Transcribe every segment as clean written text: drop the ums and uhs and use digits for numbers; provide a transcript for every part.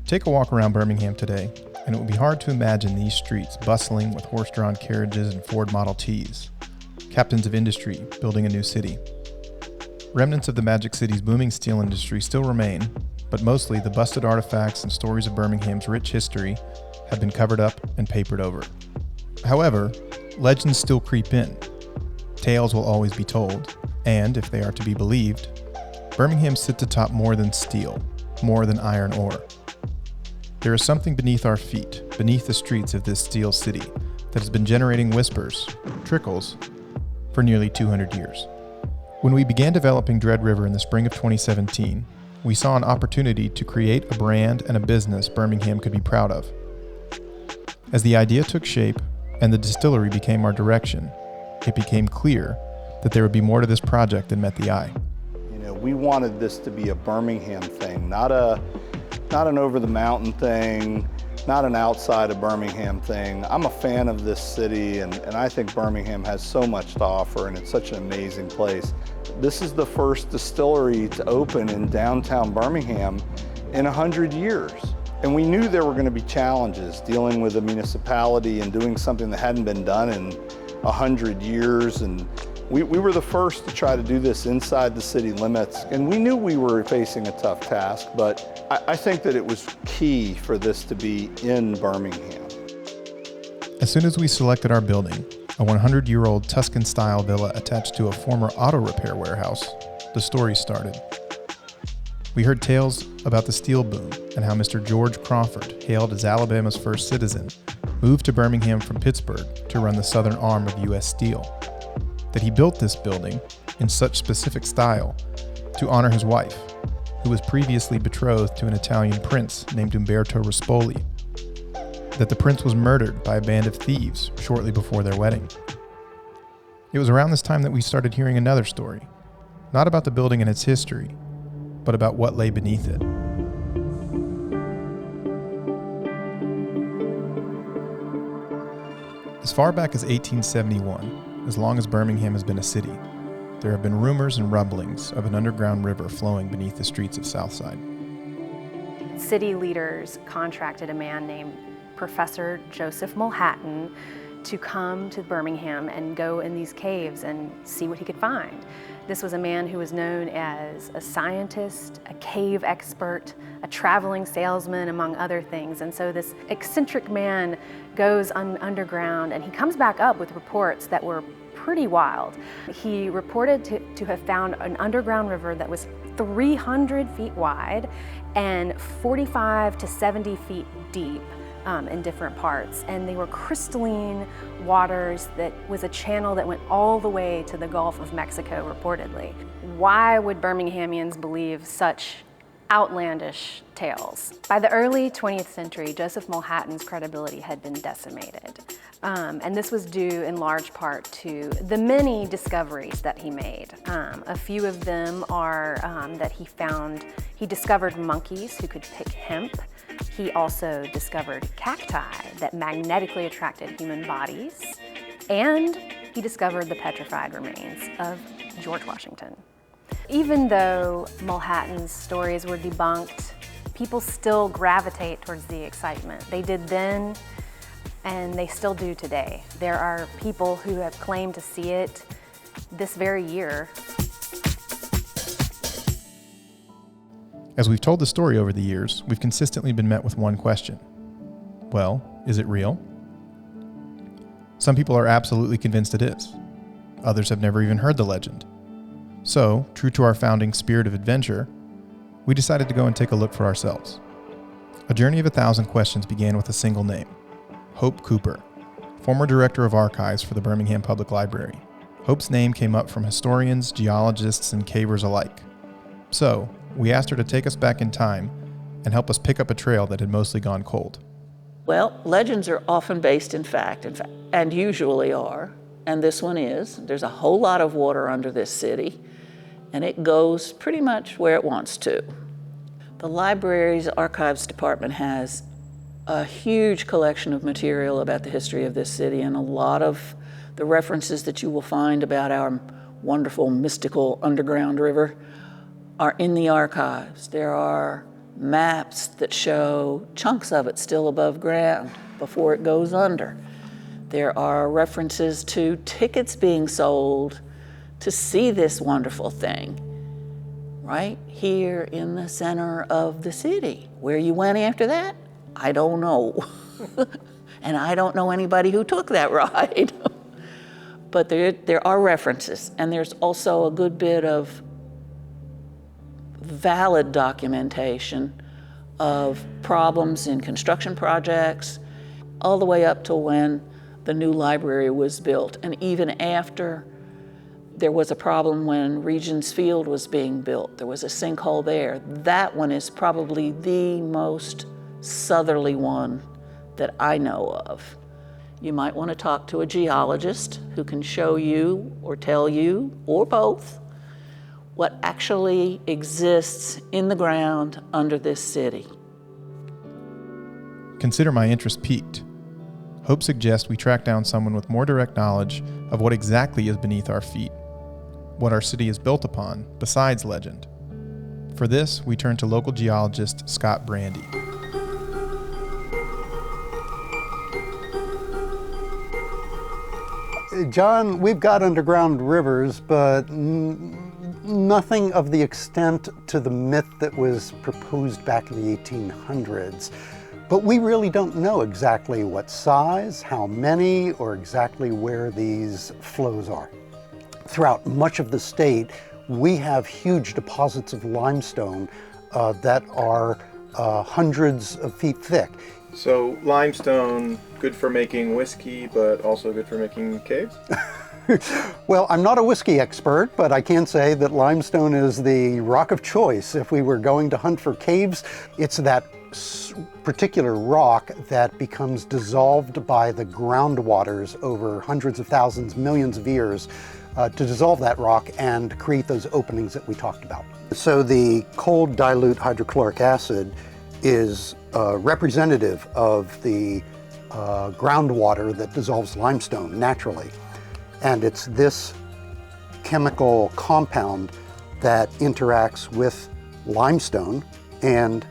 Take a walk around Birmingham today, and it will be hard to imagine these streets bustling with horse-drawn carriages and Ford Model Ts, captains of industry building a new city. Remnants of the Magic City's booming steel industry still remain, but mostly the busted artifacts and stories of Birmingham's rich history have been covered up and papered over. However, legends still creep in. Tales will always be told, and if they are to be believed, Birmingham sits atop more than steel, more than iron ore. There is something beneath our feet, beneath the streets of this steel city, that has been generating whispers, trickles, for nearly 200 years. When we began developing Dread River in the spring of 2017, we saw an opportunity to create a brand and a business Birmingham could be proud of. As the idea took shape and the distillery became our direction, it became clear that there would be more to this project than met the eye. You know, we wanted this to be a Birmingham thing, not an over-the-mountain thing, not an outside of Birmingham thing. I'm a fan of this city, and I think Birmingham has so much to offer, and it's such an amazing place. This is the first distillery to open in downtown Birmingham in 100 years. And we knew there were going to be challenges dealing with a municipality and doing something that hadn't been done in 100 years. And we were the first to try to do this inside the city limits. And we knew we were facing a tough task, but I think that it was key for this to be in Birmingham. As soon as we selected our building, a 100-year-old Tuscan-style villa attached to a former auto repair warehouse, the story started. We heard tales about the steel boom and how Mr. George Crawford, hailed as Alabama's first citizen, moved to Birmingham from Pittsburgh to run the southern arm of U.S. Steel. That he built this building in such specific style to honor his wife, who was previously betrothed to an Italian prince named Umberto Rispoli. That the prince was murdered by a band of thieves shortly before their wedding. It was around this time that we started hearing another story, not about the building and its history, but about what lay beneath it. As far back as 1871, as long as Birmingham has been a city, there have been rumors and rumblings of an underground river flowing beneath the streets of Southside. City leaders contracted a man named Professor Joseph Mulhattan to come to Birmingham and go in these caves and see what he could find. This was a man who was known as a scientist, a cave expert, a traveling salesman, among other things. And so this eccentric man goes underground, and he comes back up with reports that were pretty wild. He reported to have found an underground river that was 300 feet wide and 45 to 70 feet deep. In different parts, and they were crystalline waters that was a channel that went all the way to the Gulf of Mexico, reportedly. Why would Birminghamians believe such outlandish tales? By the early 20th century, Joseph Mulhattan's credibility had been decimated. And this was due in large part to the many discoveries that he made. A few of them are that he discovered monkeys who could pick hemp. He also discovered cacti that magnetically attracted human bodies. And he discovered the petrified remains of George Washington. Even though Mulhattan's stories were debunked, people still gravitate towards the excitement. They did then, and they still do today. There are people who have claimed to see it this very year. As we've told the story over the years, we've consistently been met with one question. Well, is it real? Some people are absolutely convinced it is. Others have never even heard the legend. So, true to our founding spirit of adventure, we decided to go and take a look for ourselves. A journey of 1,000 questions began with a single name, Hope Cooper, former director of archives for the Birmingham Public Library. Hope's name came up from historians, geologists, and cavers alike. So, we asked her to take us back in time and help us pick up a trail that had mostly gone cold. Well, legends are often based in fact, and usually are, and this one is. There's a whole lot of water under this city, and it goes pretty much where it wants to. The library's archives department has a huge collection of material about the history of this city, and a lot of the references that you will find about our wonderful, mystical underground river are in the archives. There are maps that show chunks of it still above ground before it goes under. There are references to tickets being sold to see this wonderful thing right here in the center of the city. Where you went after that, I don't know. And I don't know anybody who took that ride. But there are references, and there's also a good bit of valid documentation of problems in construction projects, all the way up to when the new library was built. And even after, there was a problem when Regents Field was being built. There was a sinkhole there. That one is probably the most southerly one that I know of. You might want to talk to a geologist who can show you or tell you, or both, what actually exists in the ground under this city. Consider my interest piqued. Hope suggests we track down someone with more direct knowledge of what exactly is beneath our feet, what our city is built upon besides legend. For this, we turn to local geologist Scott Brandy. John, we've got underground rivers, but nothing of the extent to the myth that was proposed back in the 1800s. But we really don't know exactly what size, how many, or exactly where these flows are. Throughout much of the state, we have huge deposits of limestone that are hundreds of feet thick. So limestone, good for making whiskey, but also good for making caves? Well, I'm not a whiskey expert, but I can say that limestone is the rock of choice if we were going to hunt for caves. It's that particular rock that becomes dissolved by the groundwaters over hundreds of thousands, millions of years to dissolve that rock and create those openings that we talked about. So the cold dilute hydrochloric acid is representative of the groundwater that dissolves limestone naturally. And it's this chemical compound that interacts with limestone, and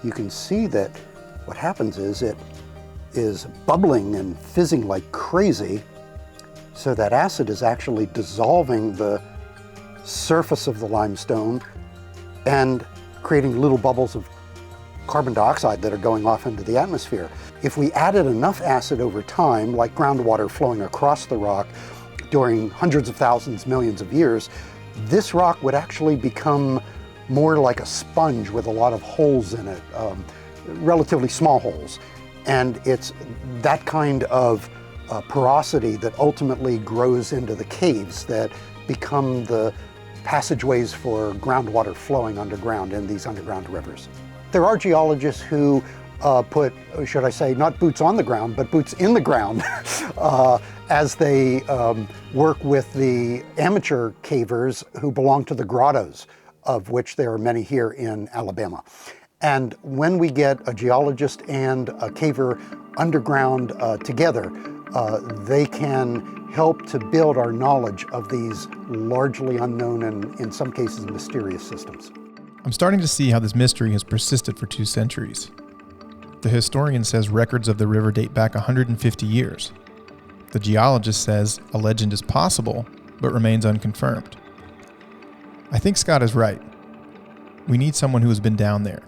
you can see that what happens is it is bubbling and fizzing like crazy, so that acid is actually dissolving the surface of the limestone and creating little bubbles of carbon dioxide that are going off into the atmosphere. If we added enough acid over time, like groundwater flowing across the rock during hundreds of thousands, millions of years, this rock would actually become more like a sponge with a lot of holes in it, relatively small holes. And it's that kind of porosity that ultimately grows into the caves that become the passageways for groundwater flowing underground in these underground rivers. There are geologists who put, should I say, not boots on the ground, but boots in the ground as they work with the amateur cavers who belong to the grottos, of which there are many here in Alabama. And when we get a geologist and a caver underground together, they can help to build our knowledge of these largely unknown and in some cases mysterious systems. I'm starting to see how this mystery has persisted for 2 centuries. The historian says records of the river date back 150 years. The geologist says a legend is possible, but remains unconfirmed. I think Scott is right. We need someone who has been down there,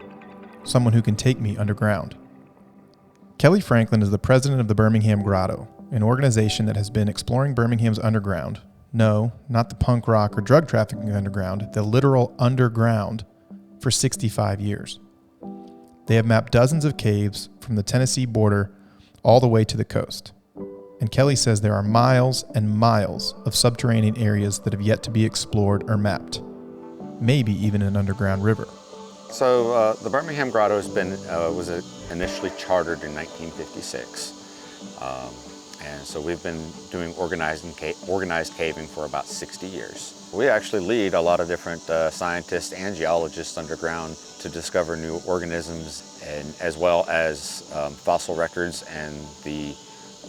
someone who can take me underground. Kelly Franklin is the president of the Birmingham Grotto, an organization that has been exploring Birmingham's underground. No, not the punk rock or drug trafficking underground, the literal underground, for 65 years. They have mapped dozens of caves from the Tennessee border all the way to the coast. And Kelly says there are miles and miles of subterranean areas that have yet to be explored or mapped. Maybe even an underground river. So the Birmingham Grotto was initially chartered in 1956. And so we've been doing organized caving for about 60 years. We actually lead a lot of different scientists and geologists underground to discover new organisms, and as well as fossil records and the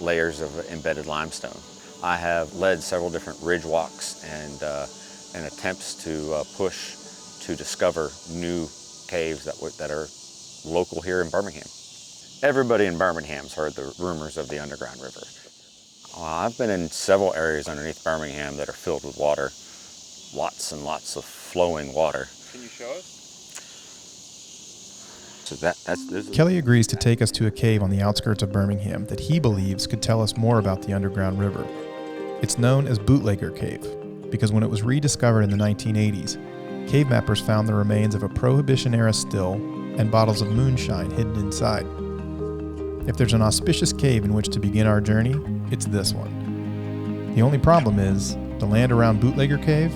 layers of embedded limestone. I have led several different ridge walks and attempts to push to discover new caves that are local here in Birmingham. Everybody in Birmingham's heard the rumors of the underground river. I've been in several areas underneath Birmingham that are filled with water. Lots and lots of flowing water. Can you show us? So Kelly agrees to take us to a cave on the outskirts of Birmingham that he believes could tell us more about the underground river. It's known as Bootlegger Cave because when it was rediscovered in the 1980s, cave mappers found the remains of a Prohibition-era still and bottles of moonshine hidden inside. If there's an auspicious cave in which to begin our journey, it's this one. The only problem is, the land around Bootlegger Cave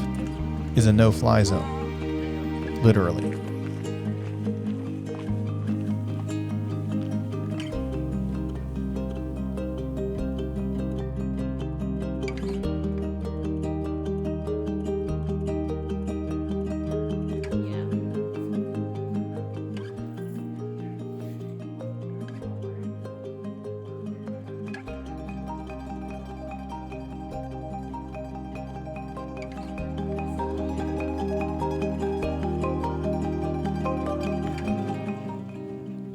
is a no-fly zone. Literally.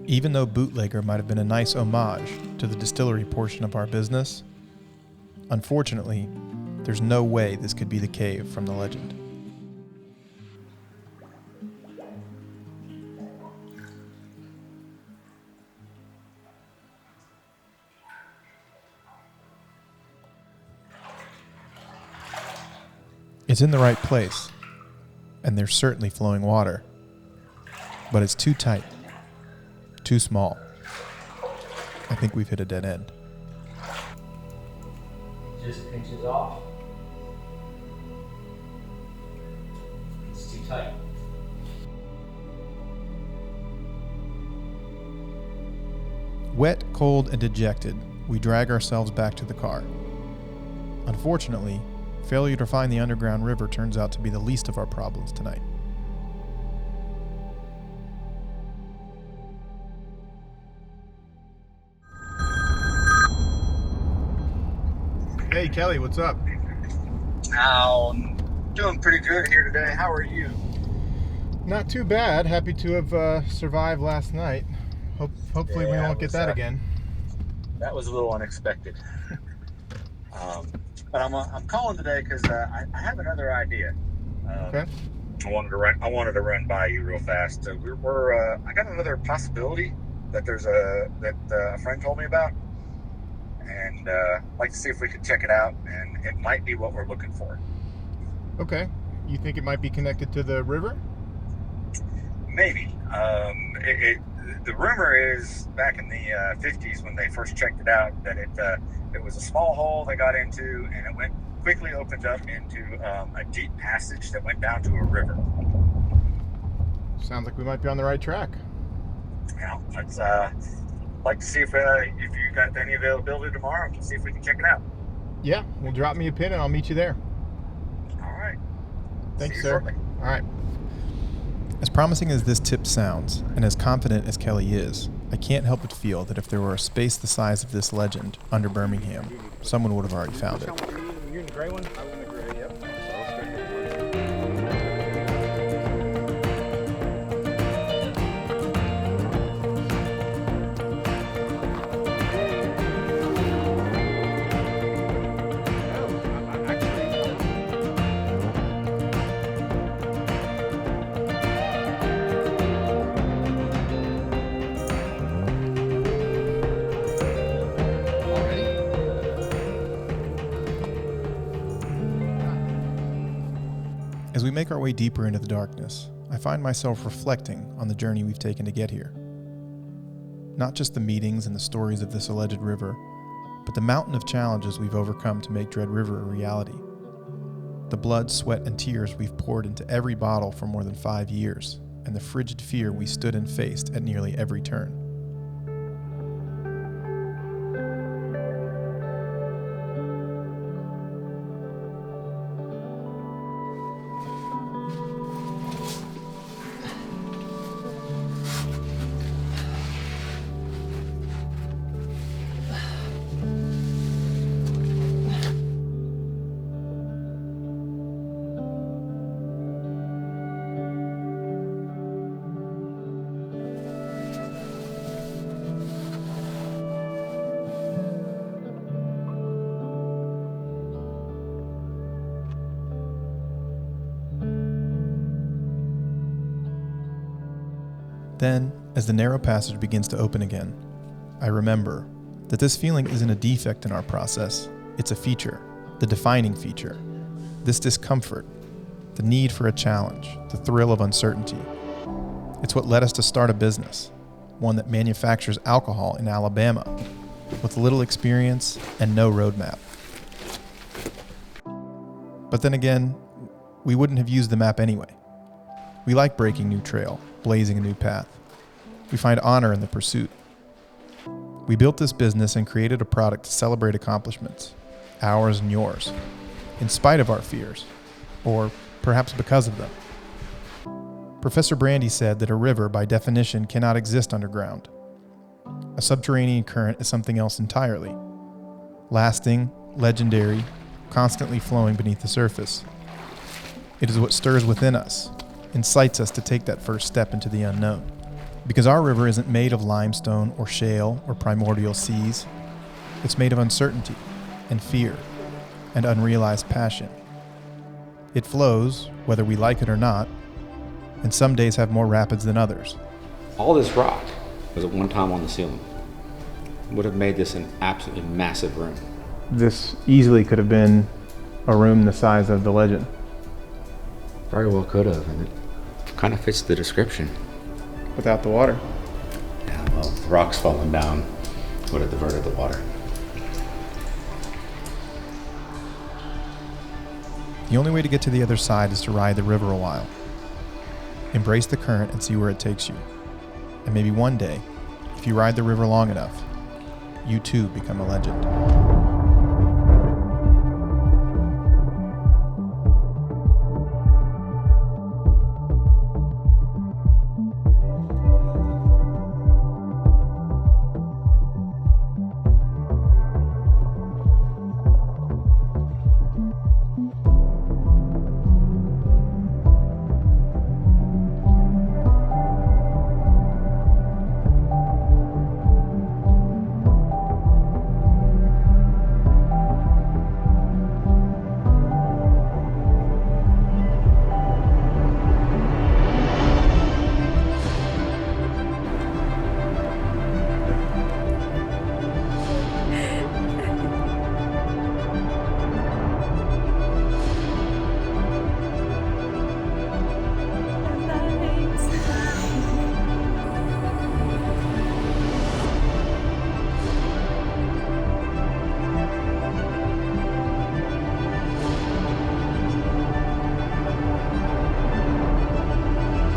Even though Bootlegger might have been a nice homage to the distillery portion of our business, unfortunately, there's no way this could be the cave from the legend. It's in the right place, and there's certainly flowing water, but it's too tight. Too small. I think we've hit a dead end. Just pinches off. It's too tight. Wet, cold, and dejected, we drag ourselves back to the car. Unfortunately, failure to find the underground river turns out to be the least of our problems tonight. Hey Kelly, what's up? Doing pretty good here today. How are you? Not too bad. Happy to have survived last night. Hopefully we won't get that again. That was a little unexpected. But I'm calling today because I have another idea. Okay. I wanted to run by you real fast. So I got another possibility that a friend told me about. And I'd like to see if we could check it out, and it might be what we're looking for. Okay. You think it might be connected to the river? Maybe. The rumor is back in the 50s when they first checked it out that it was a small hole they got into, and it quickly opened up into a deep passage that went down to a river. Sounds like we might be on the right track. Yeah, let's like to see if you got any availability tomorrow. See if we can check it out. Yeah, well, drop me a pin and I'll meet you there. All right. Thanks, See you sir. shortly. All right. As promising as this tip sounds, and as confident as Kelly is, I can't help but feel that if there were a space the size of this legend under Birmingham, someone would have already found it. You're in the gray one? I want the gray, yep. As we make our way deeper into the darkness, I find myself reflecting on the journey we've taken to get here. Not just the meetings and the stories of this alleged river, but the mountain of challenges we've overcome to make Dread River a reality. The blood, sweat, and tears we've poured into every bottle for more than 5 years, and the frigid fear we stood and faced at nearly every turn. Then, as the narrow passage begins to open again, I remember that this feeling isn't a defect in our process, it's a feature, the defining feature. This discomfort, the need for a challenge, the thrill of uncertainty. It's what led us to start a business, one that manufactures alcohol in Alabama, with little experience and no roadmap. But then again, we wouldn't have used the map anyway. We like breaking new trail, blazing a new path. We find honor in the pursuit. We built this business and created a product to celebrate accomplishments, ours and yours, in spite of our fears, or perhaps because of them. Professor Brandy said that a river, by definition, cannot exist underground. A subterranean current is something else entirely. Lasting, legendary, constantly flowing beneath the surface. It is what stirs within us, incites us to take that first step into the unknown. Because our river isn't made of limestone or shale or primordial seas. It's made of uncertainty and fear and unrealized passion. It flows, whether we like it or not, and some days have more rapids than others. All this rock was at one time on the ceiling. Would have made this an absolutely massive room. This easily could have been a room the size of the legend. Very well could have, and it kind of fits the description. Without the water. Yeah, well, the rocks falling down would have diverted the water. The only way to get to the other side is to ride the river a while. Embrace the current and see where it takes you. And maybe one day, if you ride the river long enough, you too become a legend.